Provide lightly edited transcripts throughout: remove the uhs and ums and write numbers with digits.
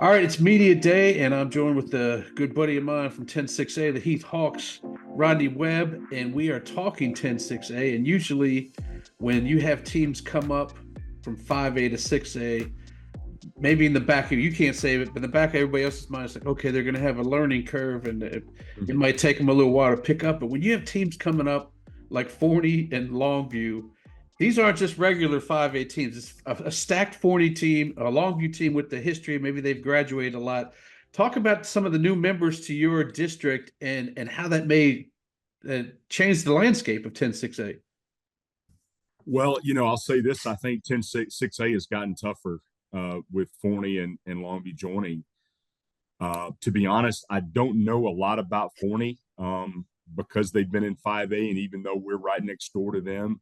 All right, it's media day, and I'm joined with a good buddy of mine from 10-6A, the Heath Hawks, Rodney Webb, and we are talking 10-6A. And usually, when you have teams come up from 5A to 6A, maybe in the back of you can't save it, but in the back of everybody else's mind, it's like, okay, they're going to have a learning curve, and it Mhm. might take them a little while to pick up. But when you have teams coming up like Forney and Longview, these aren't just regular 5A teams. It's a stacked Forney team, a Longview team with the history. Maybe they've graduated a lot. Talk about some of the new members to your district and how that may change the landscape of 10-6A. Well, I'll say this. I think 10-6A has gotten tougher with Forney and Longview joining. To be honest, I don't know a lot about Forney because they've been in 5A, and even though we're right next door to them,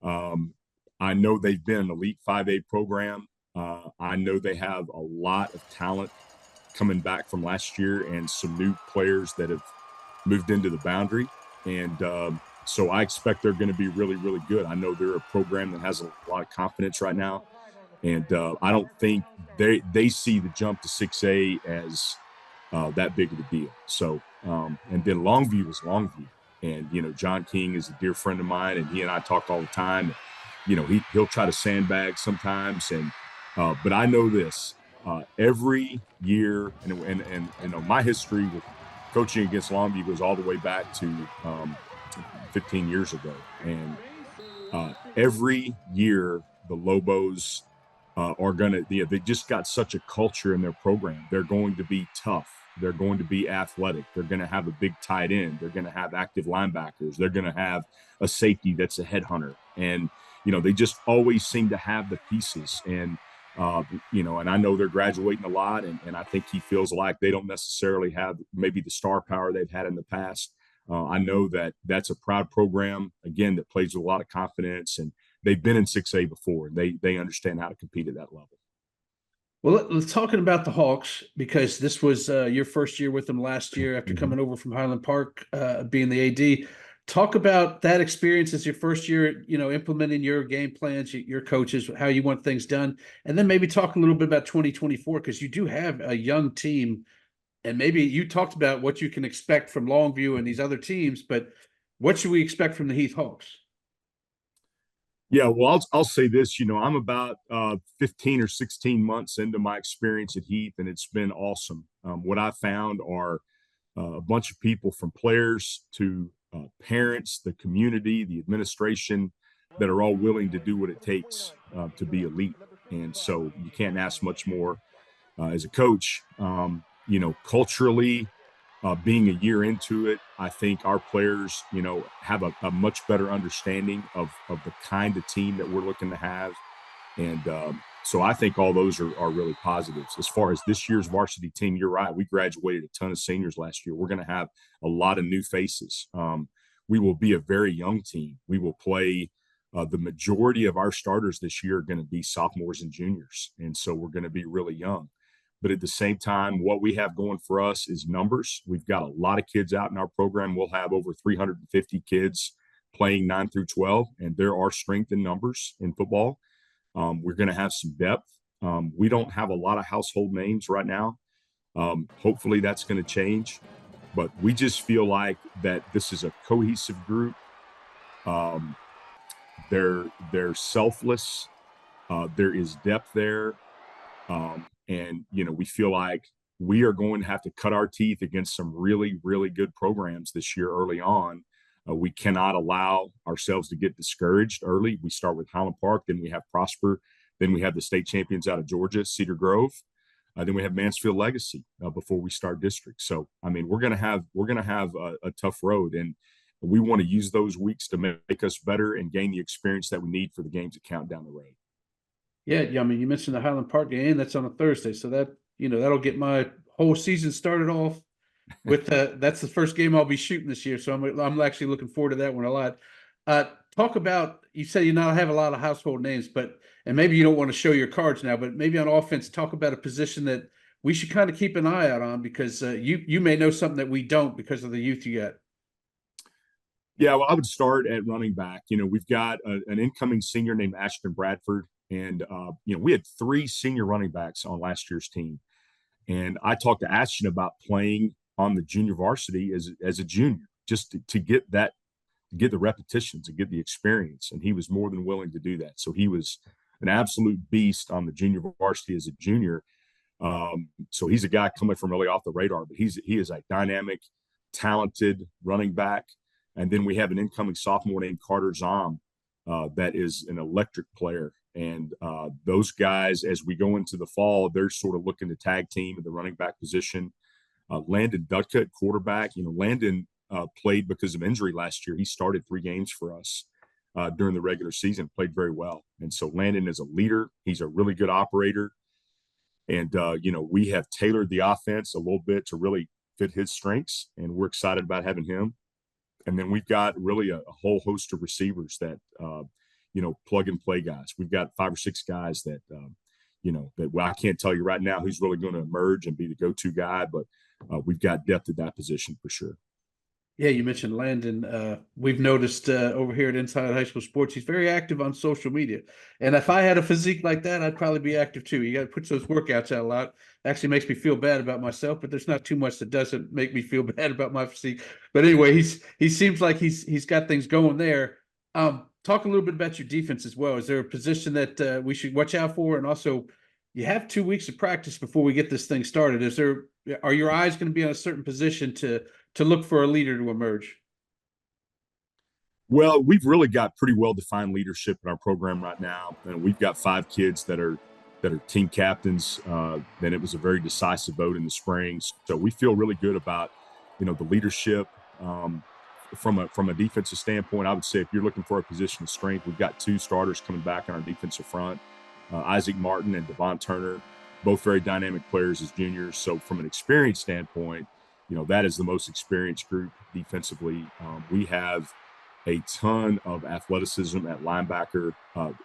um, I know they've been an elite 5A program. I know they have a lot of talent coming back from last year and some new players that have moved into the boundary. And so I expect they're going to be really, really good. I know they're a program that has a lot of confidence right now. And I don't think they see the jump to 6A as that big of a deal. So, and then Longview is Longview. And, John King is a dear friend of mine, and he and I talk all the time. He'll try to sandbag sometimes. But I know this every year, and my history with coaching against Longview goes all the way back to 15 years ago. And every year, the Lobos are going to, they just got such a culture in their program. They're going to be tough. They're going to be athletic. They're going to have a big tight end. They're going to have active linebackers. They're going to have a safety that's a headhunter. And, they just always seem to have the pieces. And, and I know they're graduating a lot. And I think he feels like they don't necessarily have maybe the star power they've had in the past. I know that that's a proud program, again, that plays with a lot of confidence. And they've been in 6A before, and they understand how to compete at that level. Well, let's talking about the Hawks, because this was your first year with them last year after Mm-hmm. coming over from Highland Park, being the AD. Talk about that experience as your first year, implementing your game plans, your coaches, how you want things done, and then maybe talk a little bit about 2024, because you do have a young team, and maybe you talked about what you can expect from Longview and these other teams, but what should we expect from the Heath Hawks? Yeah, well, I'll say this. I'm about 15 or 16 months into my experience at Heath, and it's been awesome. What I found are a bunch of people, from players to parents, the community, the administration, that are all willing to do what it takes to be elite. And so you can't ask much more as a coach. Culturally, being a year into it, I think our players, have a much better understanding of the kind of team that we're looking to have. And so I think all those are really positives. As far as this year's varsity team, you're right. We graduated a ton of seniors last year. We're going to have a lot of new faces. We will be a very young team. We will play the majority of our starters this year are going to be sophomores and juniors. And so we're going to be really young. But at the same time, what we have going for us is numbers. We've got a lot of kids out in our program. We'll have over 350 kids playing 9 through 12, and there are strength in numbers in football. We're going to have some depth. We don't have a lot of household names right now. Hopefully that's going to change. But we just feel like that this is a cohesive group. Um, they're selfless. There is depth there. And we feel like we are going to have to cut our teeth against some really, really good programs this year early on. We cannot allow ourselves to get discouraged early. We start with Highland Park, then we have Prosper, then we have the state champions out of Georgia, Cedar Grove, then we have Mansfield Legacy before we start district. So, I mean, we're going to have a tough road, and we want to use those weeks to make us better and gain the experience that we need for the games that count down the road. Yeah, I mean, you mentioned the Highland Park game. That's on a Thursday, so that'll get my whole season started off with that's the first game I'll be shooting this year. So I'm actually looking forward to that one a lot. Talk about, you said you not have a lot of household names, and maybe you don't want to show your cards now, but maybe on offense, talk about a position that we should kind of keep an eye out on, because you may know something that we don't because of the youth you got. Yeah, well, I would start at running back. We've got an incoming senior named Ashton Bradford, and we had 3 senior running backs on last year's team. And I talked to Ashton about playing on the junior varsity as a junior, just to get that, get the repetitions and get the experience. And he was more than willing to do that. So he was an absolute beast on the junior varsity as a junior. So he's a guy coming from really off the radar, but he is a dynamic, talented running back. And then we have an incoming sophomore named Carter Zom that is an electric player. And those guys, as we go into the fall, they're sort of looking to tag team in the running back position. Landon Dutka at quarterback. Landon played because of injury last year. He started 3 games for us during the regular season, played very well. And so Landon is a leader. He's a really good operator. And, we have tailored the offense a little bit to really fit his strengths, and we're excited about having him. And then we've got really a whole host of receivers that, plug and play guys. We've got 5 or 6 guys that, I can't tell you right now who's really going to emerge and be the go-to guy, but we've got depth at that position for sure. Yeah, you mentioned Landon. We've noticed over here at Inside High School Sports, he's very active on social media. And if I had a physique like that, I'd probably be active too. You got to put those workouts out a lot. Actually makes me feel bad about myself, but there's not too much that doesn't make me feel bad about my physique. But anyway, he seems like he's got things going there. Talk a little bit about your defense as well. Is there a position that we should watch out for? And also, you have 2 weeks of practice before we get this thing started. Are your eyes going to be on a certain position to look for a leader to emerge? Well, we've really got pretty well-defined leadership in our program right now. And we've got 5 kids that are team captains. Then it was a very decisive vote in the spring. So we feel really good about, the leadership. From a defensive standpoint, I would say if you're looking for a position of strength, we've got 2 starters coming back on our defensive front, Isaac Martin and Devon Turner, both very dynamic players as juniors. So from an experience standpoint, that is the most experienced group defensively. We have a ton of athleticism at linebacker.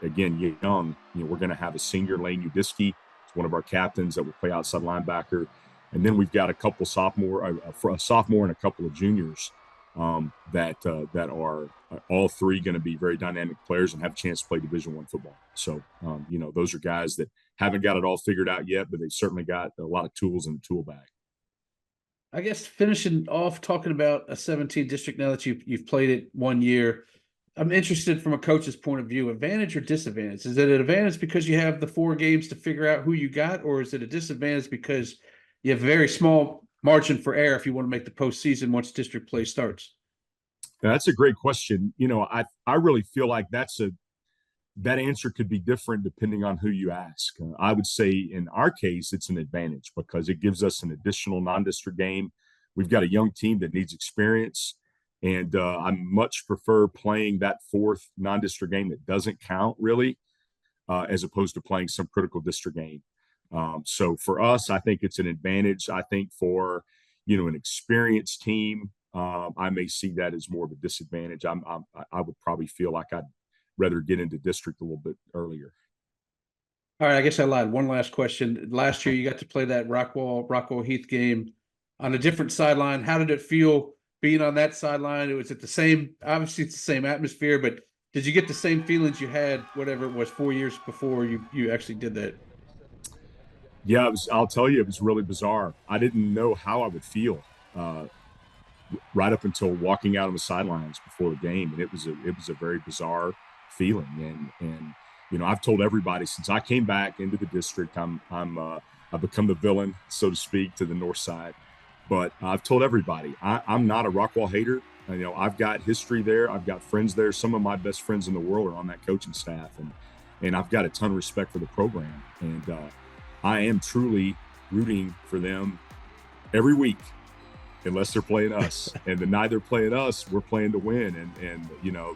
Again, young. We're going to have a senior, Lane Udisky. It's one of our captains that will play outside linebacker. And then we've got a couple sophomore and a couple of juniors that are all 3 going to be very dynamic players and have a chance to play Division I football. So, those are guys that haven't got it all figured out yet, but they've certainly got a lot of tools in the tool bag. I guess finishing off talking about a 17 district now that you've played it 1 year, I'm interested from a coach's point of view, advantage or disadvantage? Is it an advantage because you have the 4 games to figure out who you got, or is it a disadvantage because you have a very small margin for error if you want to make the postseason once district play starts? That's a great question. I really feel like that answer could be different depending on who you ask. I would say in our case, it's an advantage because it gives us an additional non-district game. We've got a young team that needs experience, and I much prefer playing that 4th non-district game that doesn't count really, as opposed to playing some critical district game. So for us, I think it's an advantage. I think for, an experienced team, I may see that as more of a disadvantage. I would probably feel like I'd rather get into district a little bit earlier. All right, I guess I lied. One last question. Last year, you got to play that Rockwall-Heath game on a different sideline. How did it feel being on that sideline? Was it the same? Obviously, it's the same atmosphere, but did you get the same feelings you had, whatever it was, 4 years before you actually did that? Yeah, I'll tell you, it was really bizarre. I didn't know how I would feel right up until walking out on the sidelines before the game, and it was a very bizarre feeling. And I've told everybody since I came back into the district, I've become the villain, so to speak, to the north side. But I've told everybody I'm not a Rockwall hater. I've got history there. I've got friends there. Some of my best friends in the world are on that coaching staff, and I've got a ton of respect for the program. And I am truly rooting for them every week, unless they're playing us. And the night they're playing us, we're playing to win.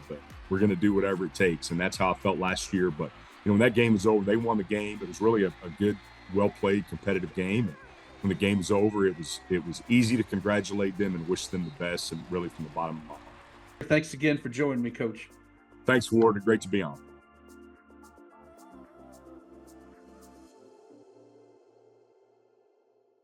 But we're going to do whatever it takes. And that's how I felt last year. But, when that game was over, they won the game. It was really a good, well-played, competitive game. And when the game was over, it was easy to congratulate them and wish them the best, and really from the bottom of my heart. Thanks again for joining me, Coach. Thanks, Ward. Great to be on.